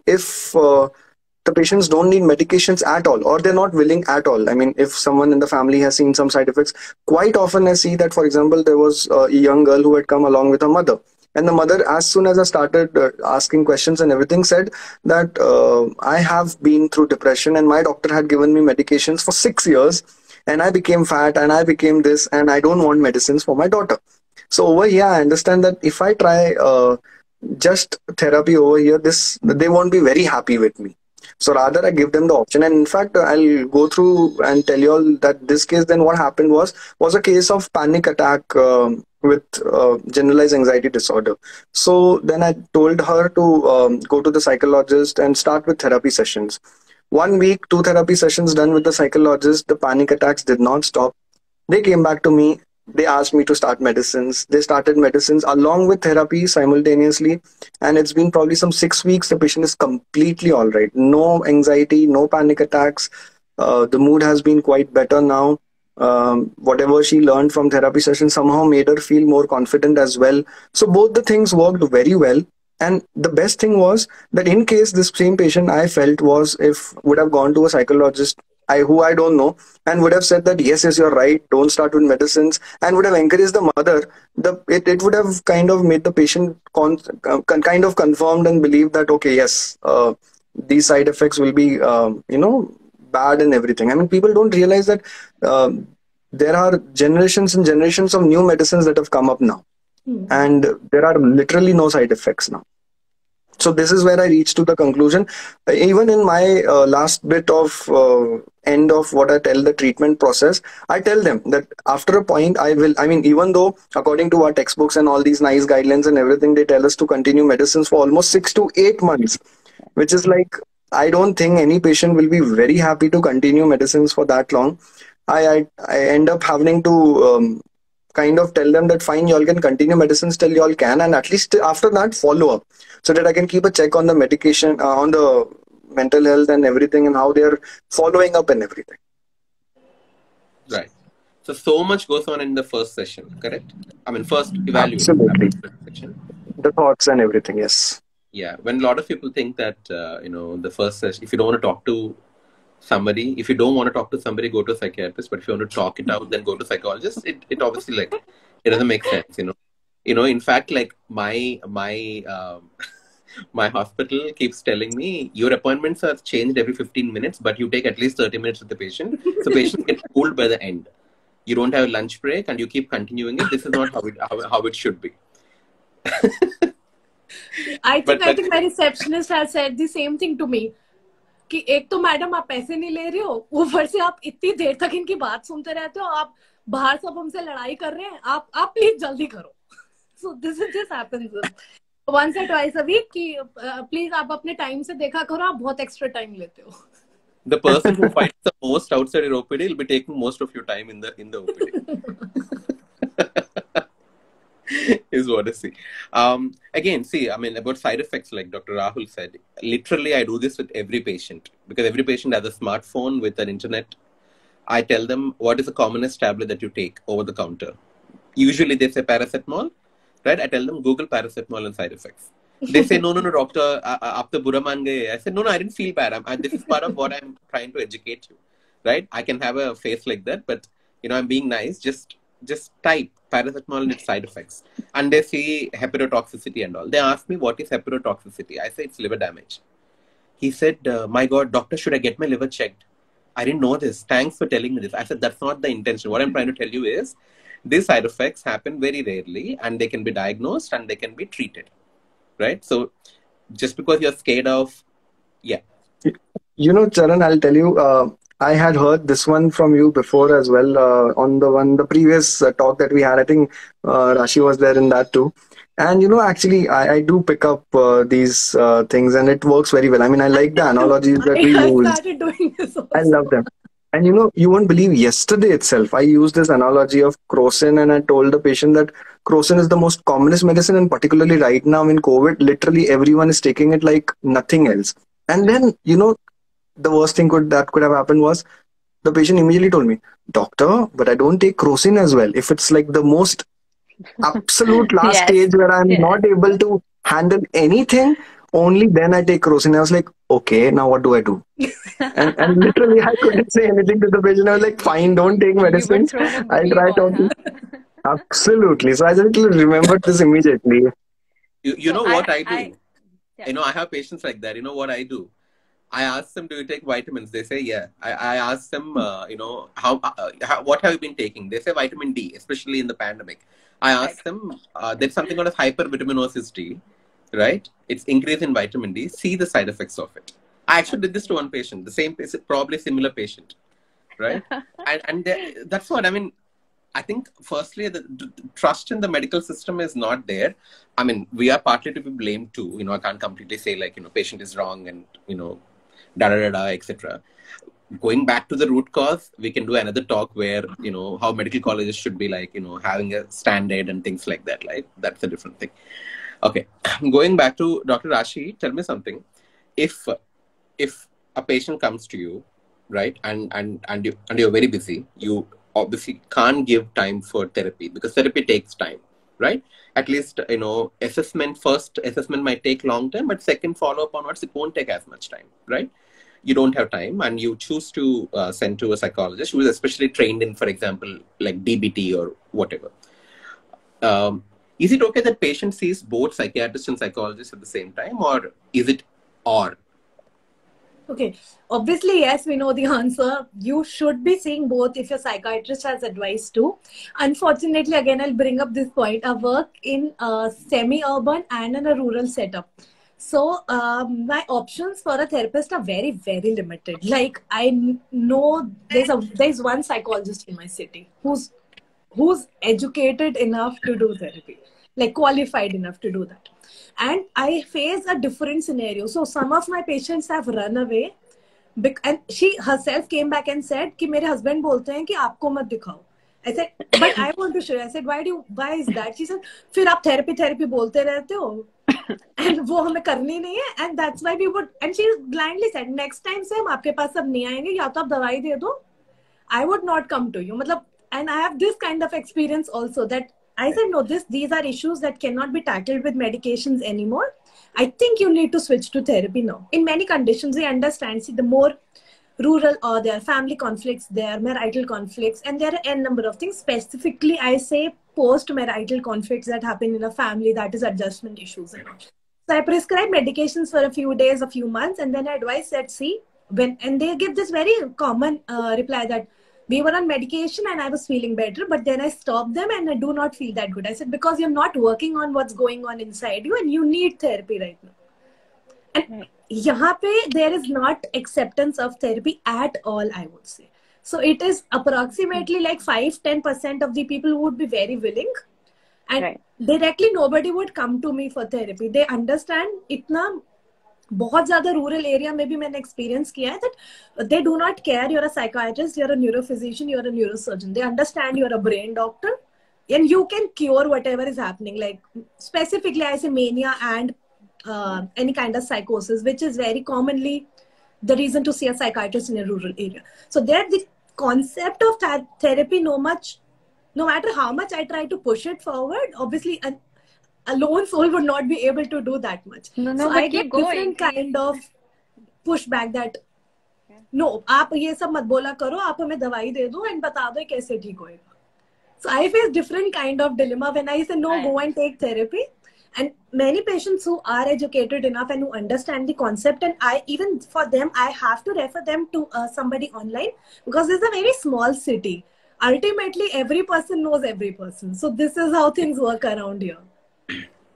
if the patients don't need medications at all, or they're not willing at all. I mean, if someone in the family has seen some side effects, quite often I see that, for example, there was a young girl who had come along with her mother. And the mother, as soon as I started asking questions and everything, said that I have been through depression, and my doctor had given me medications for 6 years, and I became fat, and I became this, and I don't want medicines for my daughter. So over here, I understand that if I try just therapy over here, they won't be very happy with me. So rather, I give them the option. And in fact, I'll go through and tell you all that this case, then what happened was a case of panic attack with generalized anxiety disorder. So then I told her to go to the psychologist and start with therapy sessions. 1 week, 2 therapy sessions done with the psychologist, the panic attacks did not stop. They came back to me. They asked me to start medicines. They started medicines along with therapy simultaneously. And it's been probably some 6 weeks. The patient is completely all right. No anxiety, no panic attacks. The mood has been quite better now. Whatever she learned from therapy session somehow made her feel more confident as well. So both the things worked very well. And the best thing was that in case this same patient, I felt, would have gone to a psychologist who I don't know, and would have said that yes, you're right, don't start with medicines, and would have encouraged the mother, it would have kind of made the patient kind of confirmed and believed that, okay, yes, these side effects will be, bad and everything. I mean, people don't realize that there are generations and generations of new medicines that have come up now, and there are literally no side effects now. So this is where I reached to the conclusion. Even in my last bit of end of what I tell the treatment process, I tell them that after a point, even though according to our textbooks and all these nice guidelines and everything, they tell us to continue medicines for almost 6 to 8 months, which is like, I don't think any patient will be very happy to continue medicines for that long. I end up having to kind of tell them that fine, y'all can continue medicines till y'all can, and at least after that follow up, so that I can keep a check on the medication, on the mental health and everything, and how they are following up and everything. Right. So much goes on in the first session, correct? I mean, first evaluation. Absolutely. Session. The thoughts and everything, yes. Yeah. When a lot of people think that, the first session, if you don't want to talk to somebody, if you don't want to talk to somebody, go to a psychiatrist. But if you want to talk it out, then go to psychologist. It obviously it doesn't make sense, in fact, my my hospital keeps telling me your appointments are changed every 15 minutes, but you take at least 30 minutes with the patient. So patients get cooled by the end. You don't have a lunch break and you keep continuing it. This is not how it should be. I think my receptionist has said the same thing to me. कि एक तो madam आप पैसे नहीं ले रहे हो, ऊपर से आप इतनी देर तक इनकी बात सुनते रहते हो, आप बाहर सब हमसे लड़ाई कर रहे हैं, आप प्लीज जल्दी करो. So this happens once or twice a week कि प्लीज आप अपने टाइम से देखा करो, आप बहुत एक्स्ट्रा टाइम लेते हो. The person who fights the most outside your OPD will be taking most of your time in the OPD. Is what I see. Again, see, I mean, about side effects, like Dr. Rahul said, literally I do this with every patient because every patient has a smartphone with an internet. I tell them what is the commonest tablet that you take over the counter. Usually they say paracetamol, right? I tell them Google paracetamol and side effects. They say, no, doctor, aap to bura maan gaye. I said, no, I didn't feel bad. This is part of what I'm trying to educate you, right? I can have a face like that, but I'm being nice. Just type paracetamol and its side effects. And they see hepatotoxicity and all. They ask me, what is hepatotoxicity? I say, it's liver damage. He said, my God, doctor, should I get my liver checked? I didn't know this. Thanks for telling me this. I said, that's not the intention. What I'm trying to tell you is, these side effects happen very rarely and they can be diagnosed and they can be treated. Right? So, just because you're scared of, yeah. Charan, I'll tell you, I had heard this one from you before as well on the previous talk that we had. I think Rashi was there in that too. And, actually, I do pick up these things and it works very well. I mean, I like the analogies that we use. I started doing this also. I love them. And, you won't believe yesterday itself, I used this analogy of crocin and I told the patient that crocin is the most commonest medicine, and particularly right now in COVID, literally everyone is taking it like nothing else. And then, the worst thing that could have happened was the patient immediately told me, doctor, but I don't take crocin as well. If it's like the most absolute last stage where I'm not able to handle anything, only then I take crocin. I was like, okay, now what do I do? and literally I couldn't say anything to the patient. I was like, fine, don't take medicine. I'll try talking. Absolutely. So I just remembered this immediately. You know what I do? I have patients like that. You know what I do? I ask them, do you take vitamins? They say, yeah. I ask them, what have you been taking? They say vitamin D, especially in the pandemic. I ask them, there's something called as hypervitaminosis D, right? It's increase in vitamin D. See the side effects of it. I actually did this to one patient, the same patient, probably similar patient, right? and that's what I mean. I think, firstly, the trust in the medical system is not there. I mean, we are partly to be blamed too. I can't completely say patient is wrong and, etc. Going back to the root cause, we can do another talk where, how medical colleges should be having a standard and things like that, right? That's a different thing. Okay. Going back to Dr. Rashi, tell me something. If a patient comes to you, right, and you're very busy, you obviously can't give time for therapy because therapy takes time, right? At least, first assessment might take long time, but second follow-up onwards, it won't take as much time, right? You don't have time and you choose to send to a psychologist who is especially trained in, for example, like DBT or whatever. Is it okay that patient sees both psychiatrists and psychologists at the same time, or is it or? Okay, obviously, yes, we know the answer. You should be seeing both if your psychiatrist has advice to. Unfortunately, again, I'll bring up this point. I work in a semi-urban and in a rural setup. So, my options for a therapist are very, very limited. Like, I know there's one psychologist in my city who's educated enough to do therapy, like qualified enough to do that. And I face a different scenario. So some of my patients have run away, and she herself came back and said कि मेरे husband बोलते हैं कि आपको मत दिखाओ. I said, but I want to show you. I said, why is that? She said, फिर आप therapy बोलते रहते हो, and वो हमें करनी नहीं है, and that's why we would. And she blindly said, next time से हम आपके पास अब नहीं आएंगे, या तो आप दवाई दे दो, I would not come to you. मतलब, and I have this kind of experience also, that I said, no, these are issues that cannot be tackled with medications anymore. I think you need to switch to therapy now. In many conditions, we understand, see, the more rural, or there are family conflicts, there are marital conflicts, and there are n number of things. Specifically, I say post-marital conflicts that happen in a family, that is adjustment issues. So I prescribe medications for a few days, a few months, and then I advise that, see, and they give this very common reply that we were on medication and I was feeling better, but then I stopped them and I do not feel that good. I said, because you're not working on what's going on inside you and you need therapy right now. And यहाँ पे there is not acceptance of therapy at all, I would say. So it is approximately like 5-10% of the people who would be very willing, and directly nobody would come to me for therapy. They understand इतना बहुत ज़्यादा rural area में भी मैंने experience किया है that they do not care. You're a psychiatrist, you're a neurophysician, you're a neurosurgeon. They understand you're a brain doctor and you can cure whatever is happening. Like specifically, I say mania and any kind of psychosis, which is very commonly the reason to see a psychiatrist in a rural area. So there, the concept of therapy, no matter how much I try to push it forward, obviously a lone soul would not be able to do that much. So I get different kind of pushback that no, आप ये सब मत बोला करो, आप हमें दवाई दे दो and बता दो कैसे ठीक होएगा. So I face different kind of dilemma when I say no, go and take therapy. And many patients who are educated enough and who understand the concept, and even for them, I have to refer them to somebody online, because this is a very small city. Ultimately, every person knows every person. So this is how things work around here.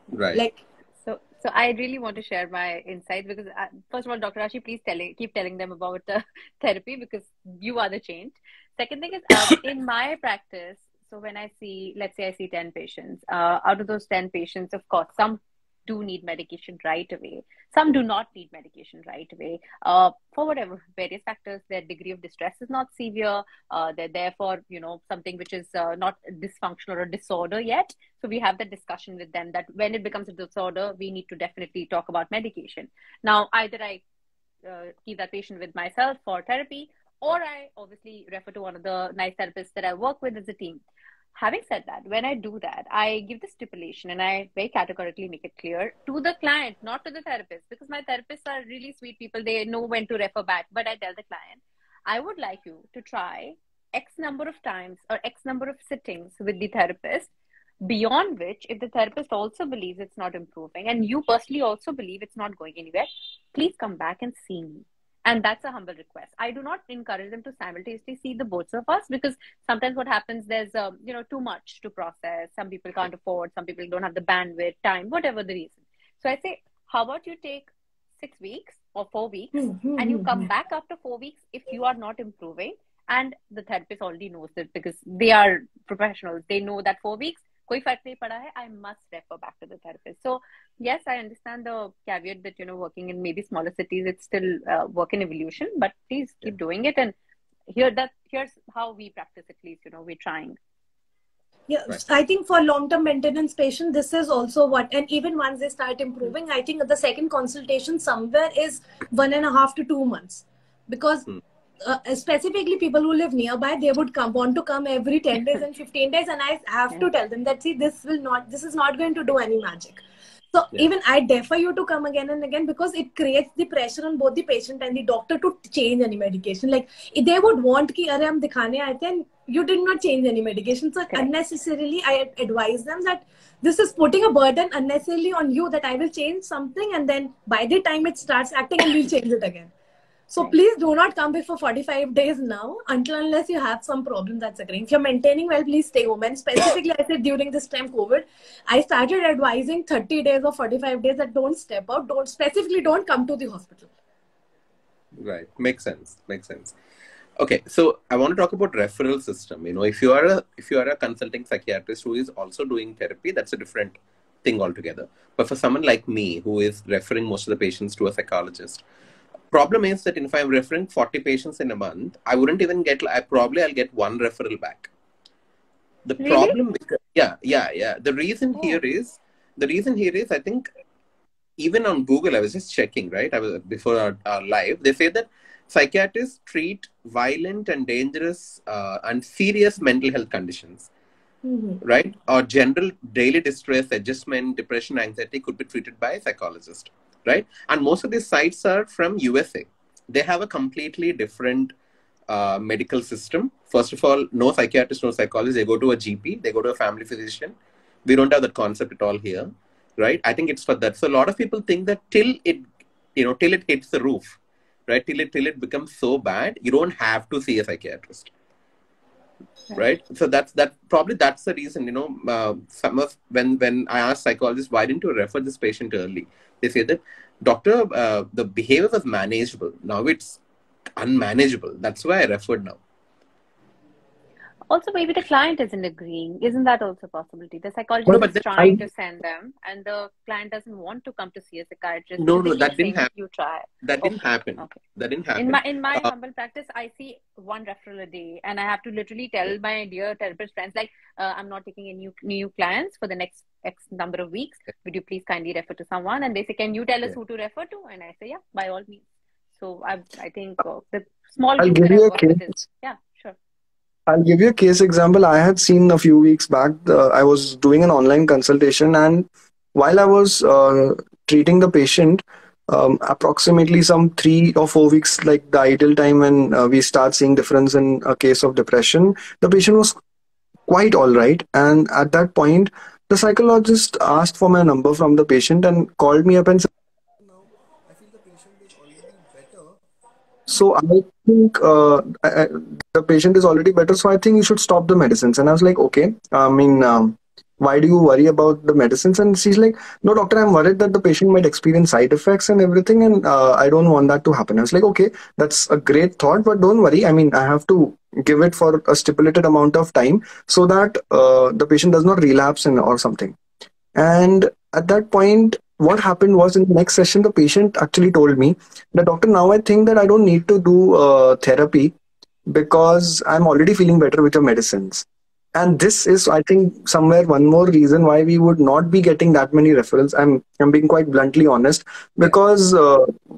Right. So I really want to share my insight, because first of all, Dr. Rashi, please keep telling them about therapy, because you are the change. Second thing is, in my practice, so when I see, let's say I see 10 patients, out of those 10 patients, of course, some do need medication right away. Some do not need medication right away. For whatever various factors, their degree of distress is not severe. They're therefore, something which is not dysfunctional or a disorder yet. So we have that discussion with them that when it becomes a disorder, we need to definitely talk about medication. Now, either I keep that patient with myself for therapy, or I obviously refer to one of the nice therapists that I work with as a team. Having said that, when I do that, I give the stipulation and I very categorically make it clear to the client, not to the therapist, because my therapists are really sweet people. They know when to refer back. But I tell the client, I would like you to try X number of times or X number of sittings with the therapist, beyond which, if the therapist also believes it's not improving and you personally also believe it's not going anywhere, please come back and see me. And that's a humble request. I do not encourage them to simultaneously see the both of us, because sometimes what happens, there's too much to process. Some people can't afford, some people don't have the bandwidth, time, whatever the reason. So I say, how about you take 6 weeks or 4 weeks and you come back after 4 weeks if you are not improving, and the therapist already knows that because they are professionals. They know that 4 weeks, koi fark nahi pada hai, I must refer back to the therapist. So yes, I understand the caveat that, working in maybe smaller cities, it's still work in evolution, but please keep doing it. And here's how we practice, at least, we're trying. Yeah, right. I think for long-term maintenance patients, this is also what, and even once they start improving, I think the second consultation somewhere is 1.5 to 2 months, because specifically people who live nearby, they would want to come every 10 days and 15 days, and I have to tell them that, see, this is not going to do any magic. So even I defer you to come again and again, because it creates the pressure on both the patient and the doctor to change any medication. Like they would want ki, "Arey, hum dikhane aaye the," and you did not change any medication. So unnecessarily, I advise them that this is putting a burden unnecessarily on you, that I will change something and then by the time it starts acting, and we'll change it again. So please do not come before 45 days now, unless you have some problem that's occurring. If you're maintaining well, please stay home. And specifically, I said during this time, COVID, I started advising 30 days or 45 days that don't step out, don't come to the hospital. Right. Makes sense. Okay. So I want to talk about referral system. If you are a consulting psychiatrist who is also doing therapy, that's a different thing altogether. But for someone like me, who is referring most of the patients to a psychologist, problem is that if I'm referring 40 patients in a month, I wouldn't even get, I'll get one referral back. The Really? problem, yeah. The reason here is, I think, even on Google, I was just checking, right? I was before our live. They say that psychiatrists treat violent and dangerous and serious mental health conditions, right? Or general daily distress, adjustment, depression, anxiety could be treated by a psychologist, right? And most of these sites are from USA. They have a completely different medical system. First of all, no psychiatrist, no psychologist. They go to a GP, they go to a family physician. We don't have that concept at all here, right? I think it's for that. So a lot of people think that till it hits the roof, right? Till it becomes so bad, you don't have to see a psychiatrist, right? So that's the reason. Some of when I asked psychologists, why didn't you refer this patient early? They say that, doctor, the behavior was manageable. Now it's unmanageable. That's why I referred now. Also, maybe the client isn't agreeing. Isn't that also a possibility? The No, psychologist but is then trying to send them, and the client doesn't want to come to see a psychiatrist. no, They that keep didn't saying, happen. you try. That didn't Okay, happen. okay. That didn't happen. In my humble practice, I see one referral a day, and I have to literally tell my dear therapist friends, like, I'm not taking any new clients for the next X number of weeks. Would you please kindly refer to someone? And they say, can you tell us who to refer to? And I say, yeah, by all means. So I think the small I'll group give that you I a work with is, case. yeah, sure. I'll give you a case example. I had seen a few weeks back. I was doing an online consultation, and while I was treating the patient, approximately some 3 or 4 weeks, like the ideal time when we start seeing difference in a case of depression, the patient was quite all right. And at that point, the psychologist asked for my number from the patient and called me up and said, so I think the patient is already better, so I think you should stop the medicines. And I was like, okay, I mean, why do you worry about the medicines? And she's like, no, doctor, I'm worried that the patient might experience side effects and everything, and I don't want that to happen. I was like, okay, that's a great thought, but don't worry. I mean, I have to give it for a stipulated amount of time so that the patient does not relapse or something. And at that point, what happened was, in the next session, the patient actually told me, the doctor, now I think that I don't need to do therapy because I'm already feeling better with your medicines. And this is, I think, somewhere one more reason why we would not be getting that many referrals. I'm being quite bluntly honest, because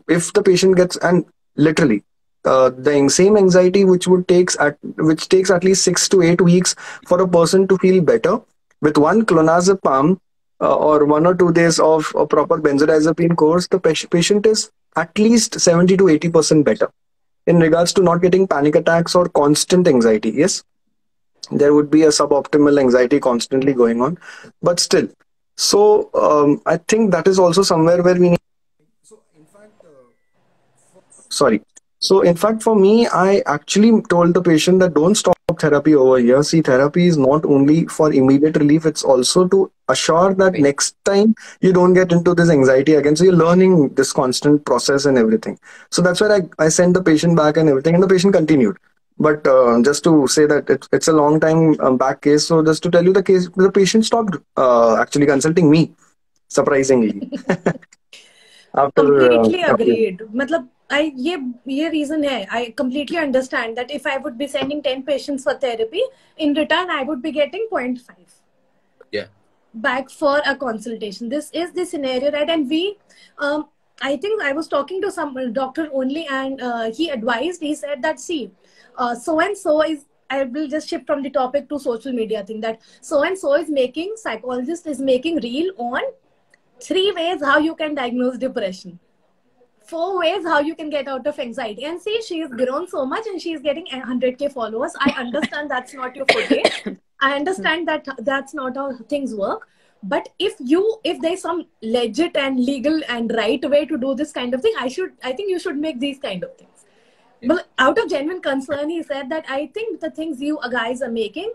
if the patient gets, and literally, the same anxiety which takes at least 6 to 8 weeks for a person to feel better, with one clonazepam or 1 or 2 days of a proper benzodiazepine course, the patient is at least 70 to 80% better in regards to not getting panic attacks or constant anxiety. Yes, there would be a suboptimal anxiety constantly going on, but still. So I think that is also somewhere where we need. Sorry. So in fact, for me, I actually told the patient that don't stop therapy over here. See, therapy is not only for immediate relief, it's also to assure that next time you don't get into this anxiety again. So you're learning this constant process and everything. So that's why I sent the patient back and everything, and the patient continued. But just to say that it's a long time back case. So just to tell you the case, the patient stopped actually consulting me, surprisingly. After Completely agreed. मतलब ये reason है. I completely understand that if I would be sending 10 patients for therapy, in return I would be getting 0.5 back for a consultation. This is the scenario, right? And I think I was talking to some doctor only, and he advised. He said that, see, so and so is. I will just shift from the topic to social media thing. That so and so is making, psychologist is making reel on 3 ways how you can diagnose depression, 4 ways how you can get out of anxiety. And see, she's grown so much and she's getting 100K followers. I understand that's not your forte. I understand that that's not how things work. But if there's some legit and legal and right way to do this kind of thing, I think you should make these kind of things. But out of genuine concern, he said that I think the things you guys are making,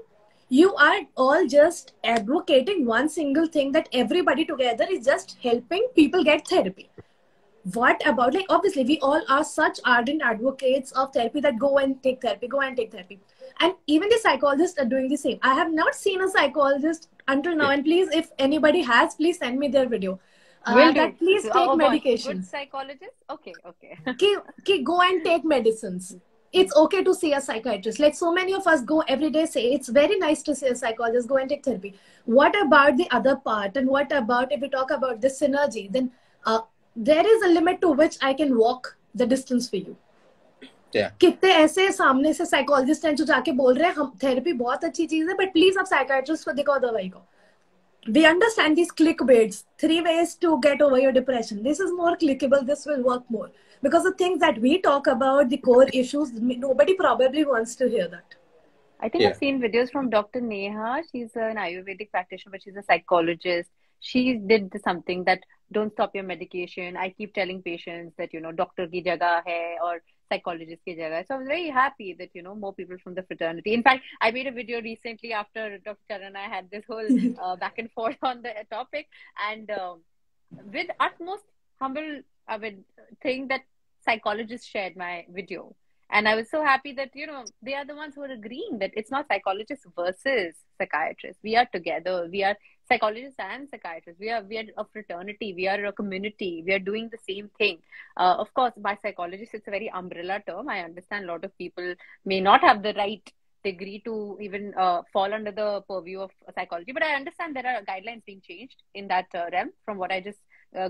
you are all just advocating one single thing, that everybody together is just helping people get therapy. What about, like, obviously we all are such ardent advocates of therapy that go and take therapy. And even the psychologists are doing the same. I have not seen a psychologist until now. And please, if anybody has, please send me their video. Will do. That please take medication. Good psychologist? Okay. Go and take medicines. it's okay to see a psychiatrist. Like so many of us go every day say it's very nice to see a psychologist, go and take therapy. What about the other part? And what about if we talk about the synergy, then there is a limit to which I can walk the distance for you. कितने ऐसे सामने से psychologist हैं जो जाके बोल रहे हैं हम थेरेपी बहुत अच्छी चीज है बट प्लीज आप साइकियाट्रिस्ट को दिखाओ दवाई को. We understand these clickbaits, 3 ways to get over your depression. This is more clickable. This will work more. Because the things that we talk about, the core issues, nobody probably wants to hear that. I think I've seen videos from Dr. Neha. She's an Ayurvedic practitioner, but she's a psychologist. She did something that don't stop your medication. I keep telling patients that, doctor ki jagah hai or psychologist ki jagah. So I was very happy that, more people from the fraternity. In fact, I made a video recently after Dr. Charan and I had this whole back and forth on the topic. And with utmost humble, I would think that psychologists shared my video. And I was so happy that, they are the ones who are agreeing that it's not psychologists versus psychiatrists. We are together. We are psychologists and psychiatrists. We are a fraternity. We are a community. We are doing the same thing. Of course, by psychologists, it's a very umbrella term. I understand a lot of people may not have the right degree to even fall under the purview of psychology. But I understand there are guidelines being changed in that realm. From what I just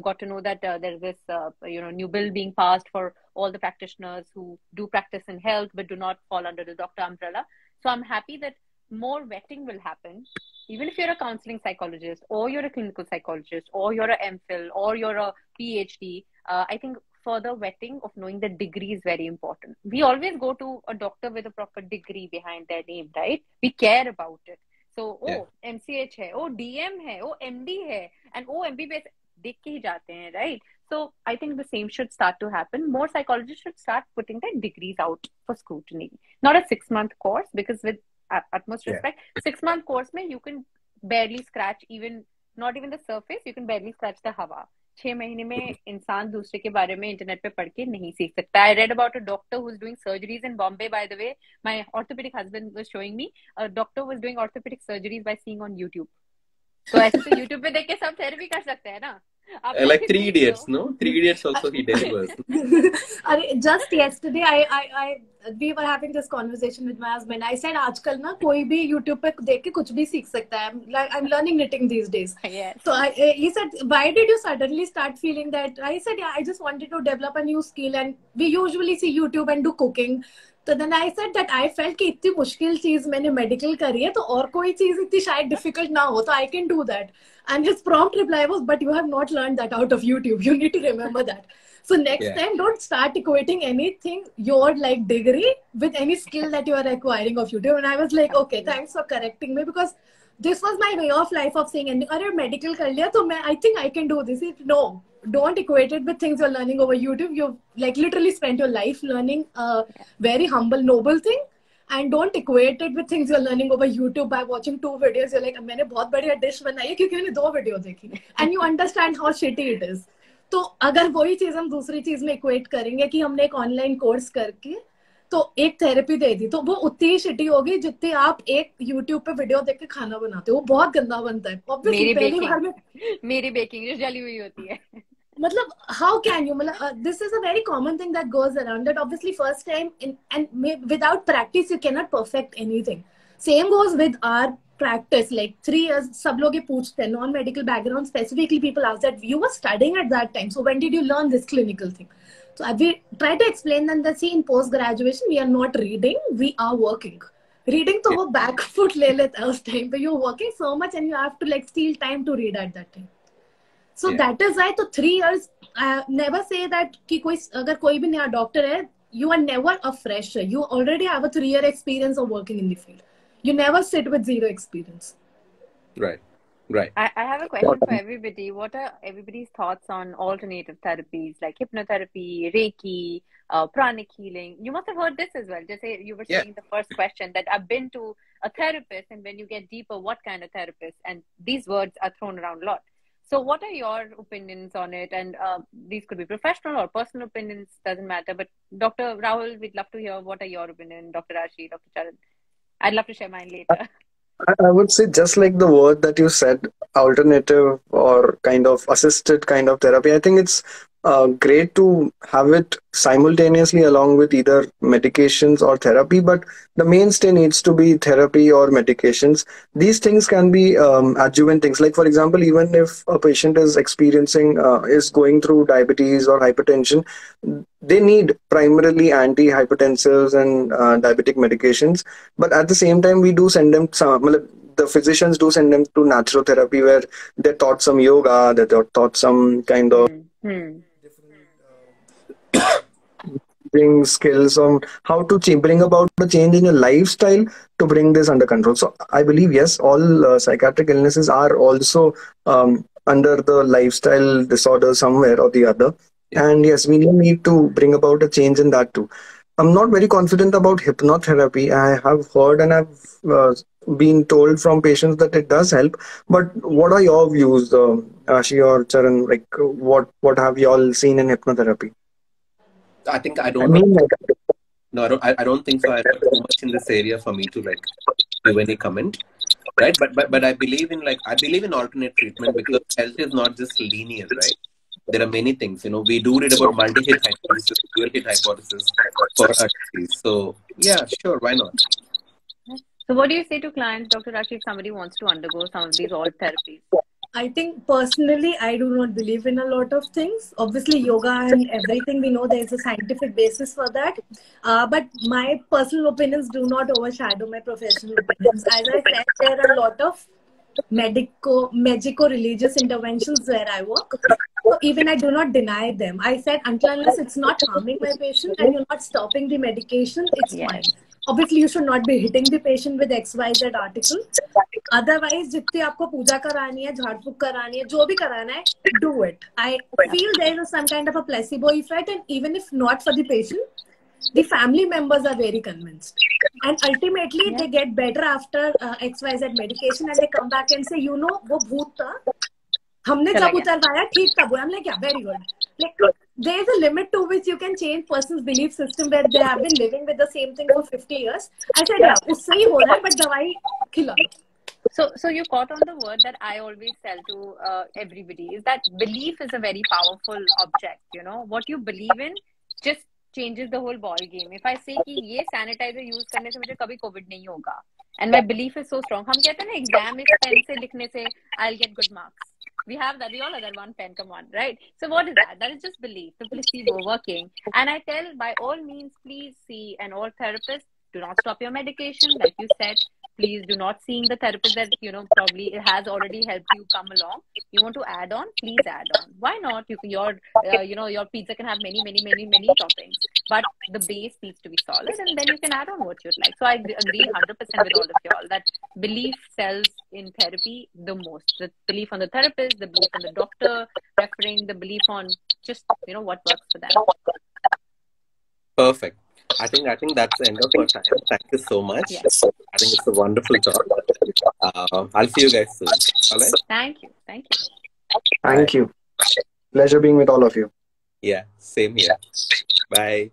got to know that there's this new bill being passed for all the practitioners who do practice in health but do not fall under the doctor umbrella. So I'm happy that more vetting will happen. Even if you're a counseling psychologist or you're a clinical psychologist or you're a MPhil or you're a PhD, I think further vetting of knowing the degree is very important. We always go to a doctor with a proper degree behind their name, right? We care about it. So, MCH hai, DM hai, MD hai, and MBBS, देख के ही जाते हैं, right? So I think the same should start to happen. More psychologists should start putting their degrees out for scrutiny. Not a 6-month course, because with utmost respect, 6-month course mein you can barely scratch not even the surface, you can barely scratch the hawa. 6 महीने में इंसान दूसरे के बारे में internet पे पढ़ के नहीं सीख सकता. I read about a doctor who's doing surgeries in Bombay, by the way. My orthopedic husband was showing me. A doctor was doing orthopedic surgeries by seeing on YouTube. So ऐसे तो YouTube पे देख के सब therapy कर सकते हैं ना. Like 3 Idiots, no? 3 Idiots also he delivers. Just yesterday, we were having this conversation with my husband. I said, आजकल ना कोई भी YouTube पे देख के कुछ भी सीख सकता है. I'm learning knitting these days. Yes. So he said, why did you suddenly start feeling that? I said, I just wanted to develop a new skill, and we usually see YouTube and do cooking. तो then I said that I felt कि इतनी मुश्किल चीज मैंने medical करी है तो और कोई चीज इतनी शायद डिफिकल्ट ना हो तो I can do that. And his prompt reply was, but you have not learned that out of YouTube. You need to remember that. So next time, don't start equating anything, your degree, with any skill that you are acquiring of YouTube. And I was like, okay, thanks for correcting me, because this was my way of life of saying, अरे medical कर लिया तो I think I can do this. No, don't equate it with things you're learning over YouTube. You've literally spent your life learning a very humble, noble thing. And don't equate it with things you're learning over YouTube by watching 2 videos. You're like, मैंने बहुत बढ़िया dish बनाई है क्योंकि मैंने 2 video देखी. And you understand how shitty it is. तो अगर वही चीज हम दूसरी चीज में इक्वेट करेंगे कि हमने एक ऑनलाइन कोर्स करके तो एक थेरेपी दे दी तो वो उतनी ही शिटी होगी जितनी आप एक यूट्यूब पे वीडियो देख के खाना बनाते हो. वो बहुत गंदा बनता है. मेरी बेकिंग जो जली हुई होती है. मतलब how can you, this is a very common thing that goes around, that obviously first time without practice you cannot perfect anything. Same goes with our practice. Like 3 years सब लोग ये पूछते हैं, non medical background specifically people ask that you were studying at that time, so when did you learn this clinical thing? So we try to explain them that see, in post graduation we are not reading, we are working. Reading तो वो back foot ले लेता है उस time पे. You're working so much and you have to steal time to read at that time. So that is why, तो 3 years, never say that कि अगर कोई भी नया डॉक्टर है, you are never a fresher. You already have a 3-year experience of working in the field. You never sit with 0 experience. Right. I have a question for everybody. What are everybody's thoughts on alternative therapies like hypnotherapy, Reiki, pranic healing? You must have heard this as well. Just say you were saying the first question that I've been to a therapist, and when you get deeper, what kind of therapist? And these words are thrown around a lot. So what are your opinions on it? And these could be professional or personal opinions, doesn't matter. But Dr. Rahul, we'd love to hear what are your opinions. Dr. Rashi, Dr. Charan. I'd love to share mine later. I would say just like the word that you said, alternative or kind of assisted kind of therapy, I think it's great to have it simultaneously along with either medications or therapy, but the mainstay needs to be therapy or medications. These things can be adjuvant things. Like, for example, even if a patient is is going through diabetes or hypertension, they need primarily antihypertensives and diabetic medications. But at the same time, we do send them the physicians do send them to naturotherapy, where they're taught some yoga, they're taught some kind of skills on how to bring about a change in your lifestyle to bring this under control. So I believe, yes, all psychiatric illnesses are also under the lifestyle disorder somewhere or the other. And yes, we need to bring about a change in that too. I'm not very confident about hypnotherapy. I have heard and I've been told from patients that it does help. But what are your views, Ashi or Charan? Like, what have you all seen in hypnotherapy? I think I don't. No, I don't think so. I'm not too much in this area for me to like give any comment, right? But I believe in alternate treatment, because health is not just linear, right? There are many things. We do read about multi-hit hypothesis, dual-hit hypothesis for a disease. So yeah, sure, why not? So what do you say to clients, Dr. Rashi, if somebody wants to undergo some of these alt therapies? I think personally, I do not believe in a lot of things. Obviously, yoga and everything, we know there's a scientific basis for that. But my personal opinions do not overshadow my professional opinions. As I said, there are a lot of medico-religious interventions where I work. So even I do not deny them. I said, until unless it's not harming my patient and you're not stopping the medication, it's fine. Obviously, you should not be hitting the patient with XYZ article. Otherwise, जितनी आपको पूजा करानी है, झाड़ फूक करानी है, जो भी कराना है, do it. I feel there is some kind of a placebo effect, and even if not for the patient, the family members are very convinced. And ultimately, they get better after XYZ medication, and they come back and say, you know, वो भूत था, हमने जब उतरवाया ठीक था वो. I'm like, yeah, very good. Like, there is a limit to which you can change person's belief system where they have been living with the same thing for 50 years. I said, yeah, उससे ही हो रहा है, but दवाई खिला. So you caught on the word that I always tell to everybody is that belief is a very powerful object. What you believe in just changes the whole ball game. If I say कि ये sanitizer use करने से मुझे कभी COVID नहीं होगा, and my belief is so strong, हम कहते हैं ना exam is pen से लिखने से I'll get good marks. We have that. We all have that one pen, come on, right? So what is that? That is just belief, the placebo working. And I tell, by all means, please see an alt therapist. Do not stop your medication, like you said. Please do not seeing the therapist that, probably it has already helped you come along. You want to add on, please add on. Why not? Your pizza can have many, many, many, many toppings. But the base needs to be solid, and then you can add on what you'd like. So I agree 100% with all of y'all that belief sells in therapy the most. The belief on the therapist, the belief on the doctor referring, the belief on just, what works for them. Perfect. I think that's the end of our time. Thank you so much. Yes. I think it's a wonderful talk. I'll see you guys soon. All right? Thank you. Thank you. Pleasure being with all of you. Yeah, same here. Bye.